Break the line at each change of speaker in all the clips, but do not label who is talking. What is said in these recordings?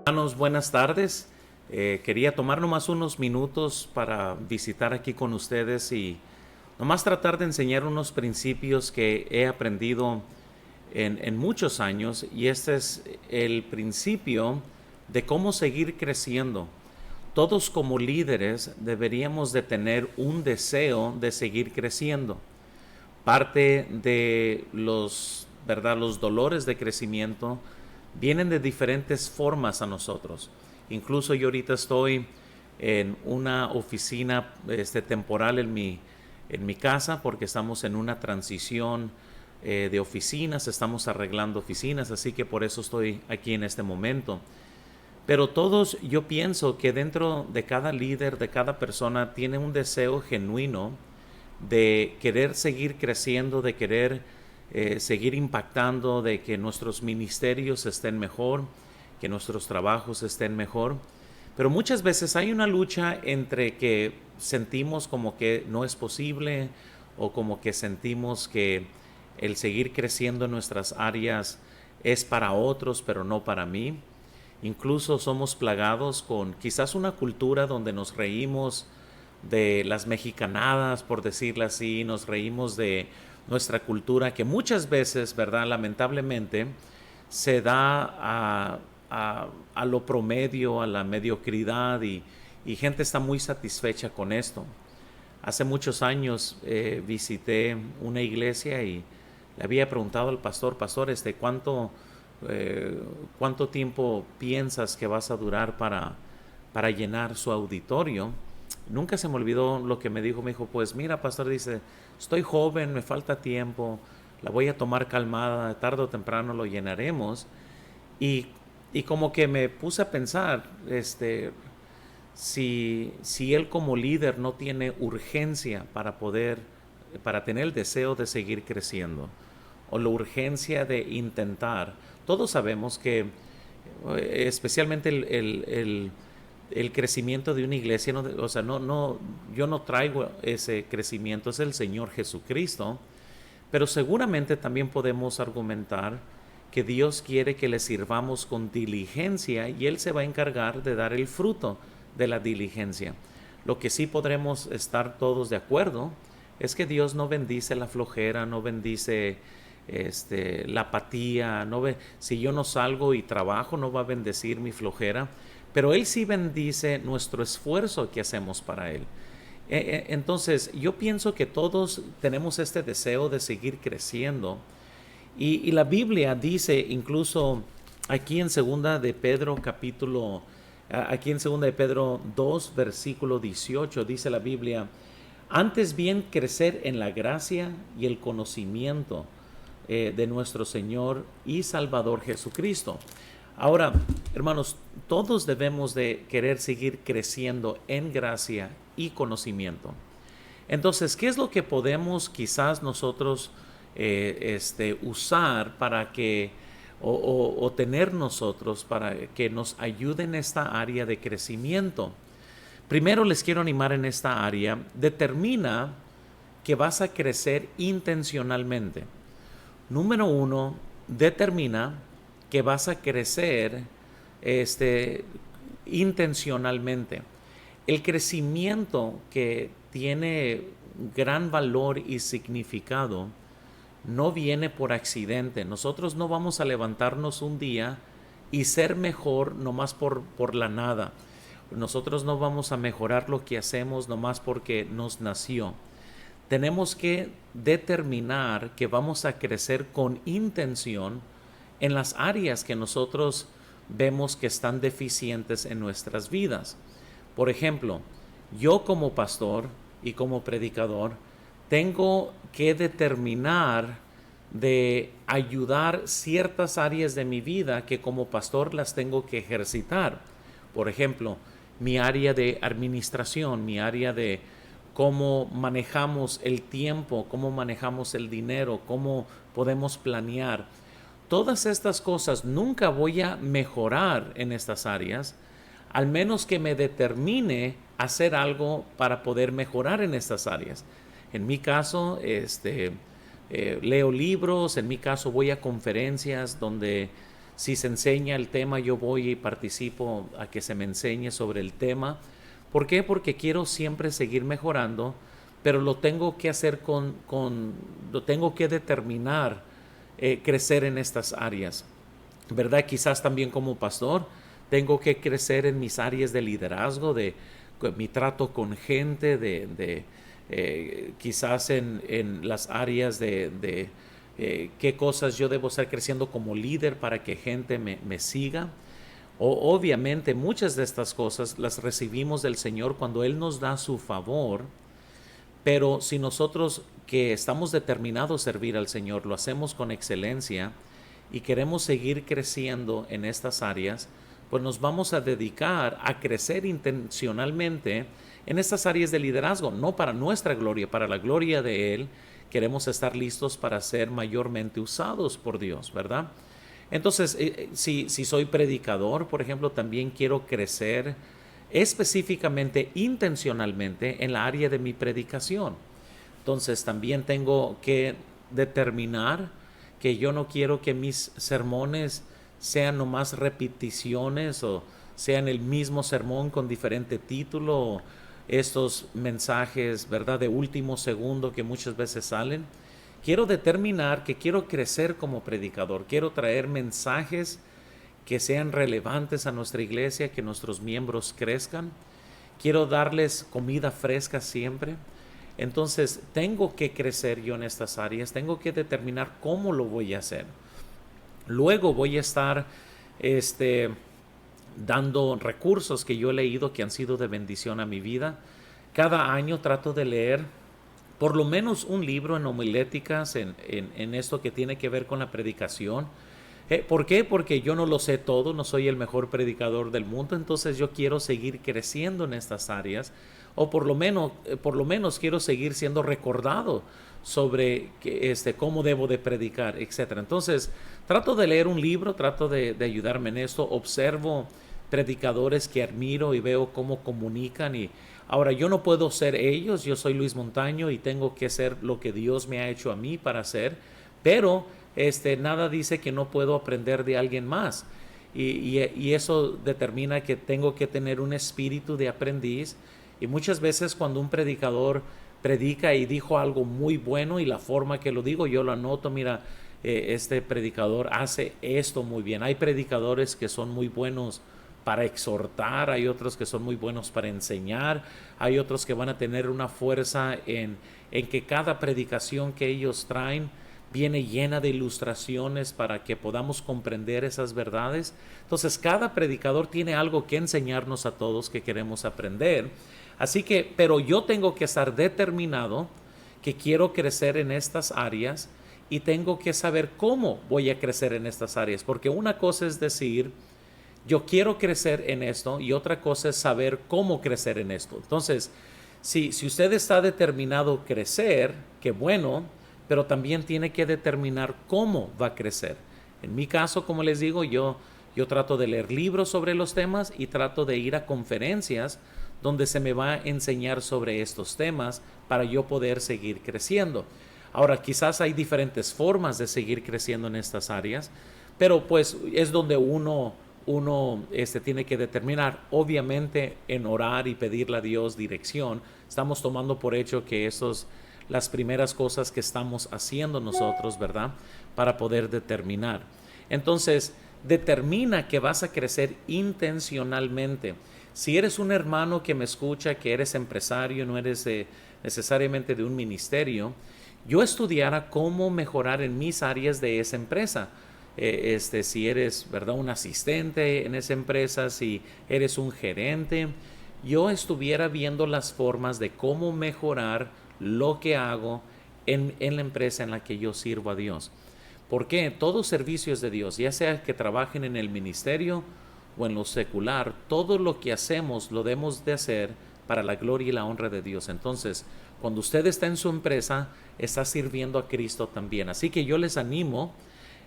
Hermanos, buenas tardes. Quería tomar nomás unos minutos para visitar aquí con ustedes y nomás tratar de enseñar unos principios que he aprendido en muchos años, y este es el principio de cómo seguir creciendo. Todos como líderes deberíamos de tener un deseo de seguir creciendo. Parte de los dolores de crecimiento vienen de diferentes formas a nosotros. Incluso yo ahorita estoy en una oficina temporal en mi casa, porque estamos en una transición de oficinas, estamos arreglando oficinas, así que por eso estoy aquí en este momento. Pero todos, yo pienso que dentro de cada líder, de cada persona, tiene un deseo genuino de querer seguir creciendo, de querer seguir impactando, de que nuestros ministerios estén mejor, que nuestros trabajos estén mejor. Pero muchas veces hay una lucha entre que sentimos como que no es posible, o como que sentimos que el seguir creciendo en nuestras áreas es para otros, pero no para mí. Incluso somos plagados con quizás una cultura donde nos reímos de las mexicanadas, por decirlo así, nos reímos de nuestra cultura, que muchas veces, ¿verdad? Lamentablemente, se da a lo promedio, a la mediocridad, y gente está muy satisfecha con esto. Hace muchos años visité una iglesia y le había preguntado al pastor, ¿cuánto tiempo piensas que vas a durar para llenar su auditorio? Nunca se me olvidó lo que me dijo. Me dijo, pues mira, pastor, dice, estoy joven, me falta tiempo, la voy a tomar calmada, tarde o temprano lo llenaremos. Y, y como que me puse a pensar, si él como líder no tiene urgencia para tener el deseo de seguir creciendo, o la urgencia de intentar. Todos sabemos que especialmente el crecimiento de una iglesia, no, o sea, yo no traigo ese crecimiento, es el Señor Jesucristo, pero seguramente también podemos argumentar que Dios quiere que le sirvamos con diligencia, y Él se va a encargar de dar el fruto de la diligencia. Lo que sí podremos estar todos de acuerdo es que Dios no bendice la flojera, no bendice la apatía. Si yo no salgo y trabajo, no va a bendecir mi flojera, pero Él sí bendice nuestro esfuerzo que hacemos para Él. Entonces, yo pienso que todos tenemos este deseo de seguir creciendo, y la Biblia dice, incluso aquí en segunda de Pedro aquí en segunda de Pedro 2, versículo 18, dice la Biblia: antes bien crecer en la gracia y el conocimiento de nuestro Señor y Salvador Jesucristo. Ahora, hermanos, todos debemos de querer seguir creciendo en gracia y conocimiento. Entonces, ¿qué es lo que podemos quizás nosotros usar para que, o tener nosotros para que nos ayude en esta área de crecimiento? Primero les quiero animar en esta área. Determina que vas a crecer intencionalmente. Número uno, determina que vas a crecer intencionalmente. El crecimiento que tiene gran valor y significado no viene por accidente. Nosotros no vamos a levantarnos un día y ser mejor nomás por la nada. Nosotros no vamos a mejorar lo que hacemos nomás porque nos nació. Tenemos que determinar que vamos a crecer con intención en las áreas que nosotros vemos que están deficientes en nuestras vidas. Por ejemplo, yo como pastor y como predicador tengo que determinar de ayudar ciertas áreas de mi vida que como pastor las tengo que ejercitar. Por ejemplo, mi área de administración, mi área de cómo manejamos el tiempo, cómo manejamos el dinero, cómo podemos planear. Todas estas cosas nunca voy a mejorar en estas áreas, al menos que me determine hacer algo para poder mejorar en estas áreas. En mi caso, leo libros, en mi caso voy a conferencias donde Si se enseña el tema, yo voy y participo a que se me enseñe sobre el tema. ¿Por qué? Porque quiero siempre seguir mejorando, pero lo tengo que hacer lo tengo que determinar, crecer en estas áreas, ¿verdad? Quizás también como pastor tengo que crecer en mis áreas de liderazgo, de mi trato con gente, quizás en las áreas de qué cosas yo debo estar creciendo como líder para que gente me siga. Obviamente muchas de estas cosas las recibimos del Señor cuando Él nos da su favor, pero si nosotros que estamos determinados a servir al Señor lo hacemos con excelencia y queremos seguir creciendo en estas áreas, pues nos vamos a dedicar a crecer intencionalmente en estas áreas de liderazgo, no para nuestra gloria, para la gloria de Él. Queremos estar listos para ser mayormente usados por Dios, ¿verdad? Entonces, si soy predicador, por ejemplo, también quiero crecer específicamente, intencionalmente, en la área de mi predicación. Entonces, también tengo que determinar que yo no quiero que mis sermones sean nomás repeticiones o sean el mismo sermón con diferente título, o estos mensajes, ¿verdad?, de último segundo que muchas veces salen. Quiero determinar que quiero crecer como predicador, quiero traer mensajes que sean relevantes a nuestra iglesia, que nuestros miembros crezcan. Quiero darles comida fresca siempre. Entonces, tengo que crecer yo en estas áreas, tengo que determinar cómo lo voy a hacer. Luego voy a estar dando recursos que yo he leído que han sido de bendición a mi vida. Cada año trato de leer por lo menos un libro en homiléticas, en esto que tiene que ver con la predicación. ¿Por qué? Porque yo no lo sé todo, no soy el mejor predicador del mundo, entonces yo quiero seguir creciendo en estas áreas, o por lo menos quiero seguir siendo recordado sobre cómo debo de predicar, etcétera. Entonces, trato de leer un libro, trato de ayudarme en esto, observo predicadores que admiro y veo cómo comunican. Y ahora, yo no puedo ser ellos, yo soy Luis Montaño y tengo que ser lo que Dios me ha hecho a mí para ser, pero nada dice que no puedo aprender de alguien más. Y eso determina que tengo que tener un espíritu de aprendiz. Y muchas veces cuando un predicador predica y dijo algo muy bueno y la forma que lo digo, yo lo anoto, mira, este predicador hace esto muy bien. Hay predicadores que son muy buenos para exhortar, hay otros que son muy buenos para enseñar, hay otros que van a tener una fuerza en que cada predicación que ellos traen viene llena de ilustraciones para que podamos comprender esas verdades. Entonces, cada predicador tiene algo que enseñarnos a todos que queremos aprender. Así que, pero yo tengo que estar determinado que quiero crecer en estas áreas y tengo que saber cómo voy a crecer en estas áreas, porque una cosa es decir, yo quiero crecer en esto, y otra cosa es saber cómo crecer en esto. Entonces, si usted está determinado a crecer, qué bueno, pero también tiene que determinar cómo va a crecer. En mi caso, como les digo, yo trato de leer libros sobre los temas y trato de ir a conferencias donde se me va a enseñar sobre estos temas para yo poder seguir creciendo. Ahora, quizás hay diferentes formas de seguir creciendo en estas áreas, pero pues es donde uno tiene que determinar. Obviamente, en orar y pedirle a Dios dirección, estamos tomando por hecho que esos las primeras cosas que estamos haciendo nosotros, ¿verdad? Para poder determinar. Entonces, determina que vas a crecer intencionalmente. Si eres un hermano que me escucha, que eres empresario, no eres necesariamente de un ministerio, yo estudiara cómo mejorar en mis áreas de esa empresa. Si eres, ¿verdad?, un asistente en esa empresa, si eres un gerente, yo estuviera viendo las formas de cómo mejorar lo que hago en la empresa en la que yo sirvo a Dios. Porque todo servicio es de Dios, ya sea que trabajen en el ministerio o en lo secular, todo lo que hacemos lo debemos de hacer para la gloria y la honra de Dios. Entonces, cuando usted está en su empresa, está sirviendo a Cristo también. Así que yo les animo,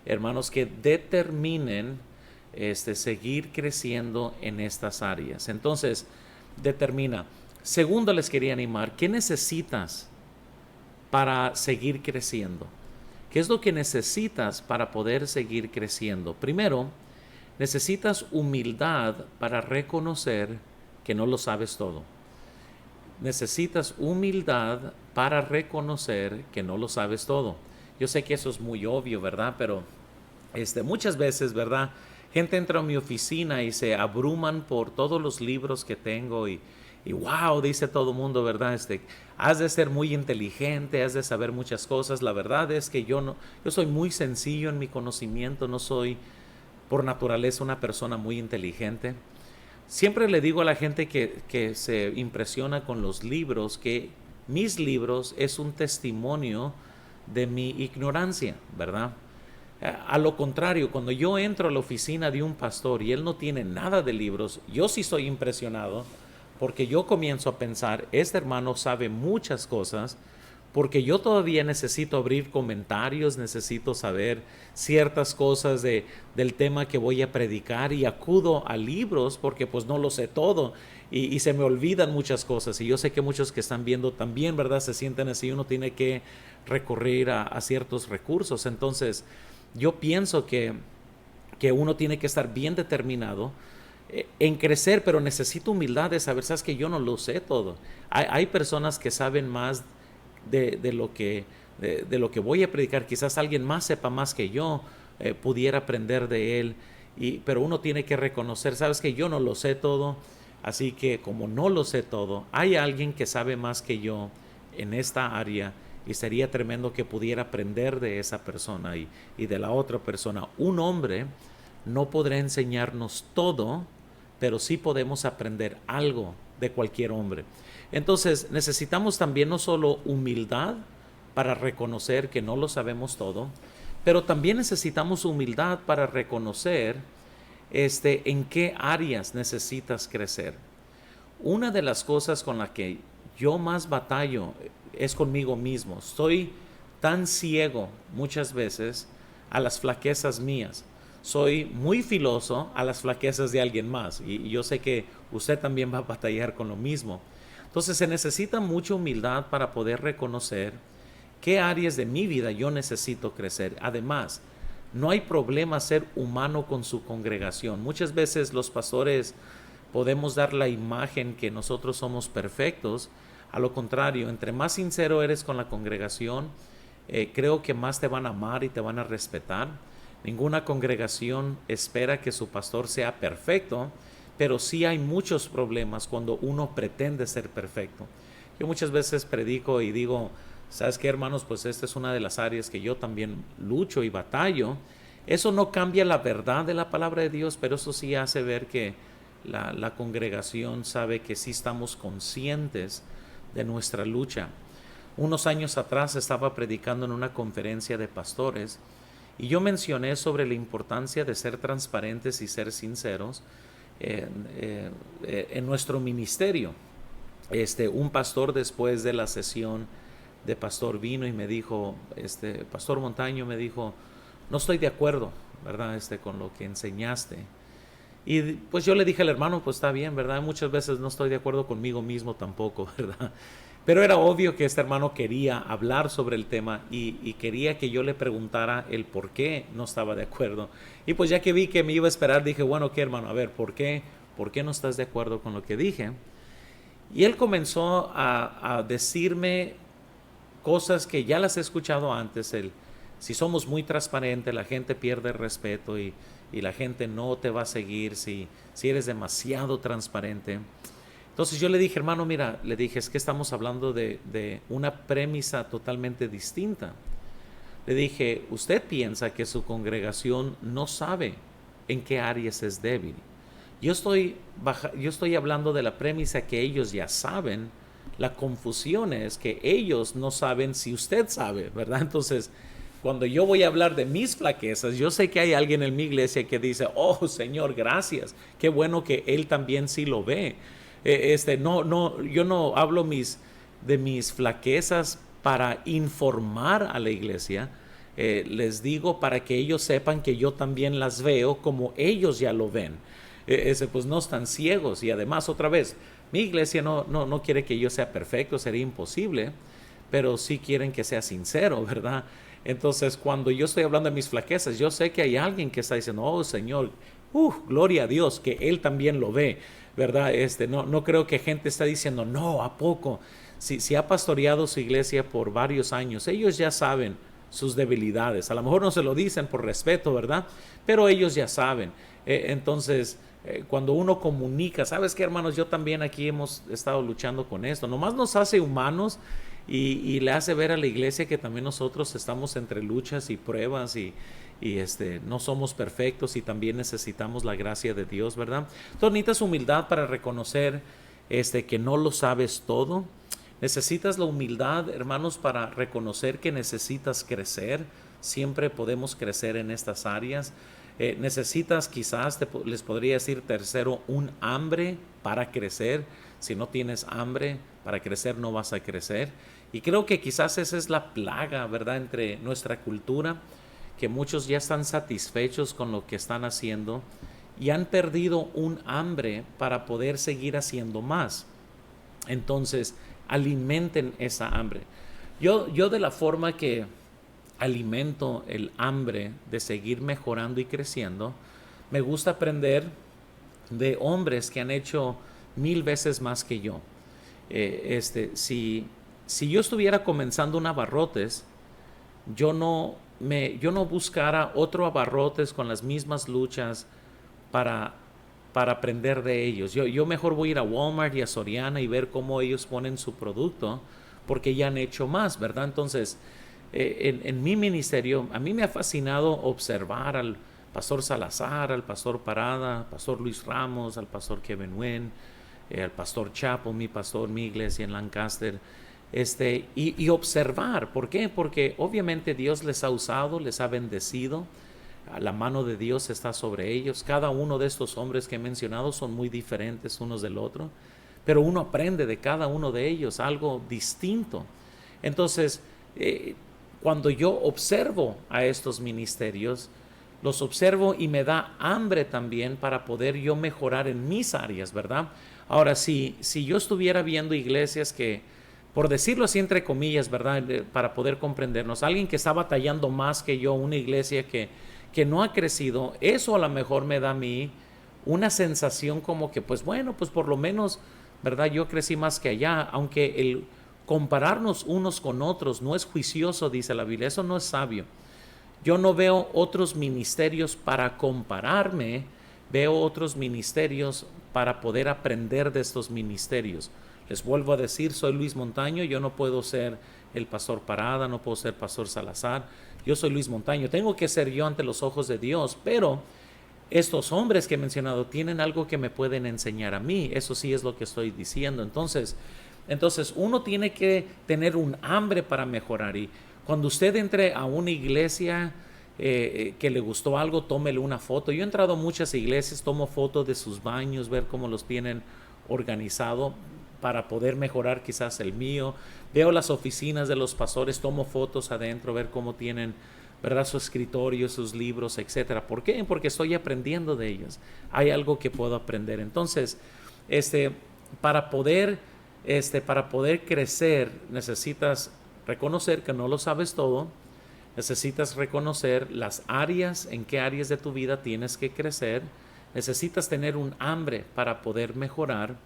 hermanos, que determinen seguir creciendo en estas áreas. Entonces, determina. Segundo, les quería animar, ¿qué necesitas para seguir creciendo? ¿Qué es lo que necesitas para poder seguir creciendo? Primero, necesitas humildad para reconocer que no lo sabes todo. Necesitas humildad para reconocer que no lo sabes todo. Yo sé que eso es muy obvio, ¿verdad? Pero muchas veces, ¿verdad? Gente entra a mi oficina y se abruman por todos los libros que tengo y wow, dice todo el mundo, ¿verdad? Has de ser muy inteligente, has de saber muchas cosas. La verdad es que yo soy muy sencillo en mi conocimiento, no soy por naturaleza una persona muy inteligente. Siempre le digo a la gente que se impresiona con los libros que mis libros es un testimonio de mi ignorancia, ¿verdad? A lo contrario, cuando yo entro a la oficina de un pastor y él no tiene nada de libros, yo sí estoy impresionado porque yo comienzo a pensar, este hermano sabe muchas cosas, porque yo todavía necesito abrir comentarios, necesito saber ciertas cosas del tema que voy a predicar y acudo a libros porque pues no lo sé todo y se me olvidan muchas cosas y yo sé que muchos que están viendo también, ¿verdad? Se sienten así, uno tiene que recurrir a ciertos recursos. Entonces yo pienso que uno tiene que estar bien determinado en crecer, pero necesito humildad de saber, sabes que yo no lo sé todo. Hay personas que saben más de lo que voy a predicar. Quizás alguien más sepa más que yo, pudiera aprender de él, pero uno tiene que reconocer, sabes que yo no lo sé todo, así que como no lo sé todo, hay alguien que sabe más que yo en esta área y sería tremendo que pudiera aprender de esa persona y de la otra persona. Un hombre no podrá enseñarnos todo, pero sí podemos aprender algo de cualquier hombre. Entonces necesitamos también no solo humildad para reconocer que no lo sabemos todo, pero también necesitamos humildad para reconocer en qué áreas necesitas crecer. Una de las cosas con la que yo más batallo es conmigo mismo. Estoy tan ciego muchas veces a las flaquezas mías. Soy muy filoso a las flaquezas de alguien más y yo sé que usted también va a batallar con lo mismo. Entonces se necesita mucha humildad para poder reconocer qué áreas de mi vida yo necesito crecer. Además, no hay problema ser humano con su congregación. Muchas veces los pastores podemos dar la imagen que nosotros somos perfectos. A lo contrario, entre más sincero eres con la congregación, creo que más te van a amar y te van a respetar. Ninguna congregación espera que su pastor sea perfecto, pero sí hay muchos problemas cuando uno pretende ser perfecto. Yo muchas veces predico y digo, ¿sabes qué, hermanos? Pues esta es una de las áreas que yo también lucho y batallo. Eso no cambia la verdad de la palabra de Dios, pero eso sí hace ver que la congregación sabe que sí estamos conscientes de nuestra lucha. Unos años atrás estaba predicando en una conferencia de pastores y yo mencioné sobre la importancia de ser transparentes y ser sinceros en nuestro ministerio. Un pastor después de la sesión de pastor vino y me dijo, Pastor Montaño me dijo, no estoy de acuerdo, ¿verdad? Con lo que enseñaste. Y pues yo le dije al hermano, pues está bien, ¿verdad? Muchas veces no estoy de acuerdo conmigo mismo tampoco, ¿verdad? Pero era obvio que este hermano quería hablar sobre el tema y quería que yo le preguntara el por qué no estaba de acuerdo. Y pues ya que vi que me iba a esperar, dije, bueno, ¿qué, hermano? A ver, ¿por qué no estás de acuerdo con lo que dije? Y él comenzó a decirme cosas que ya las he escuchado antes. Si somos muy transparentes, la gente pierde el respeto y la gente no te va a seguir si eres demasiado transparente. Entonces yo le dije, hermano, mira, le dije, es que estamos hablando de una premisa totalmente distinta. Le dije, usted piensa que su congregación no sabe en qué áreas es débil. Yo estoy hablando de la premisa que ellos ya saben. La confusión es que ellos no saben si usted sabe, ¿verdad? Entonces, cuando yo voy a hablar de mis flaquezas, yo sé que hay alguien en mi iglesia que dice, oh, Señor, gracias. Qué bueno que Él también sí lo ve. Yo no hablo de mis flaquezas para informar a la iglesia. Les digo para que ellos sepan que yo también las veo como ellos ya lo ven. Pues no están ciegos. Y además, otra vez, mi iglesia no quiere que yo sea perfecto, sería imposible, pero sí quieren que sea sincero, ¿verdad? Entonces, cuando yo estoy hablando de mis flaquezas, yo sé que hay alguien que está diciendo, oh, Señor, gloria a Dios que Él también lo ve, ¿verdad? No creo que gente está diciendo, no, ¿a poco? Si ha pastoreado su iglesia por varios años, ellos ya saben sus debilidades. A lo mejor no se lo dicen por respeto, ¿verdad? Pero ellos ya saben. Entonces, cuando uno comunica, ¿sabes qué, hermanos? Yo también aquí hemos estado luchando con esto. Nomás nos hace humanos y le hace ver a la iglesia que también nosotros estamos entre luchas y pruebas y no somos perfectos y también necesitamos la gracia de Dios, ¿verdad? Entonces necesitas humildad para reconocer que no lo sabes todo. Necesitas la humildad, hermanos, para reconocer que necesitas crecer. Siempre podemos crecer en estas áreas. Necesitas quizás, les podría decir tercero, un hambre para crecer. Si no tienes hambre para crecer, no vas a crecer. Y creo que quizás esa es la plaga, ¿verdad?, entre nuestra cultura, que muchos ya están satisfechos con lo que están haciendo y han perdido un hambre para poder seguir haciendo más. Entonces, alimenten esa hambre. Yo de la forma que alimento el hambre de seguir mejorando y creciendo, me gusta aprender de hombres que han hecho 1000 veces más que yo. Si yo estuviera comenzando un Abarrotes, yo no buscara otro Abarrotes con las mismas luchas para aprender de ellos. Yo mejor voy a ir a Walmart y a Soriana y ver cómo ellos ponen su producto, porque ya han hecho más, ¿verdad? Entonces, en mi ministerio, a mí me ha fascinado observar al pastor Salazar, al pastor Parada, al pastor Luis Ramos, al pastor Kevin Wynn, al pastor Chapo, mi pastor, mi iglesia en Lancaster, y observar. ¿Por qué? Porque obviamente Dios les ha usado, les ha bendecido, la mano de Dios está sobre ellos. Cada uno de estos hombres que he mencionado son muy diferentes unos del otro, pero uno aprende de cada uno de ellos algo distinto. Entonces, cuando yo observo a estos ministerios, los observo y me da hambre también para poder yo mejorar en mis áreas, ¿verdad? Ahora, si yo estuviera viendo iglesias que, por decirlo así entre comillas, ¿verdad?, para poder comprendernos, alguien que está batallando más que yo, una iglesia que no ha crecido, eso a lo mejor me da a mí una sensación como que, pues bueno, pues por lo menos, ¿verdad?, yo crecí más que allá, aunque el compararnos unos con otros no es juicioso, dice la Biblia, eso no es sabio. Yo no veo otros ministerios para compararme, veo otros ministerios para poder aprender de estos ministerios. Les vuelvo a decir, soy Luis Montaño, yo no puedo ser el pastor Parada, no puedo ser pastor Salazar, yo soy Luis Montaño, tengo que ser yo ante los ojos de Dios, pero estos hombres que he mencionado tienen algo que me pueden enseñar a mí, eso sí es lo que estoy diciendo. Entonces uno tiene que tener un hambre para mejorar, y cuando usted entre a una iglesia que le gustó algo, tómele una foto. Yo he entrado a muchas iglesias, tomo fotos de sus baños, ver cómo los tienen organizado para poder mejorar quizás el mío. Veo las oficinas de los pastores, tomo fotos adentro, ver cómo tienen, ¿verdad?, su escritorio, sus libros, etcétera. ¿Por qué? Porque estoy aprendiendo de ellos. Hay algo que puedo aprender. Entonces, para poder crecer, necesitas reconocer que no lo sabes todo. Necesitas reconocer las áreas, en qué áreas de tu vida tienes que crecer. Necesitas tener un hambre para poder mejorar.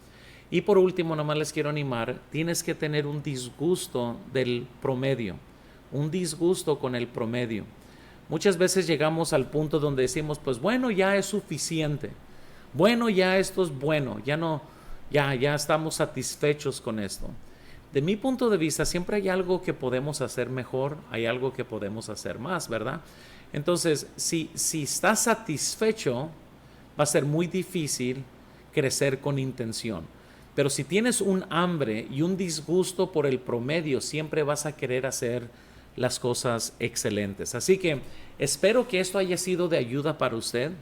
Y por último, nomás les quiero animar, tienes que tener un disgusto del promedio, un disgusto con el promedio. Muchas veces llegamos al punto donde decimos, pues bueno, ya es suficiente, bueno, ya esto es bueno, ya estamos satisfechos con esto. De mi punto de vista, siempre hay algo que podemos hacer mejor, hay algo que podemos hacer más, ¿verdad? Entonces, si estás satisfecho, va a ser muy difícil crecer con intención. Pero si tienes un hambre y un disgusto por el promedio, siempre vas a querer hacer las cosas excelentes. Así que espero que esto haya sido de ayuda para usted.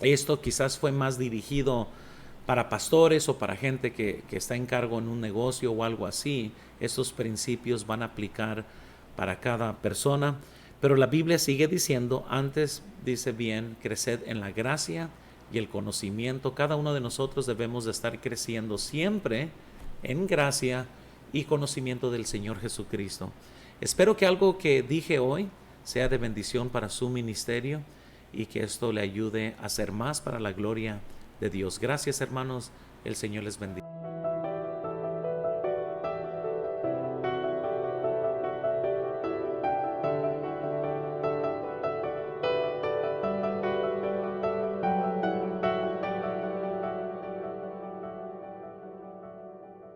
Esto quizás fue más dirigido para pastores o para gente que está en cargo en un negocio o algo así. Estos principios van a aplicar para cada persona. Pero la Biblia sigue diciendo, antes dice bien, creced en la gracia y el conocimiento. Cada uno de nosotros debemos de estar creciendo siempre en gracia y conocimiento del Señor Jesucristo. Espero que algo que dije hoy sea de bendición para su ministerio y que esto le ayude a ser más para la gloria de Dios. Gracias, hermanos. El Señor les bendiga.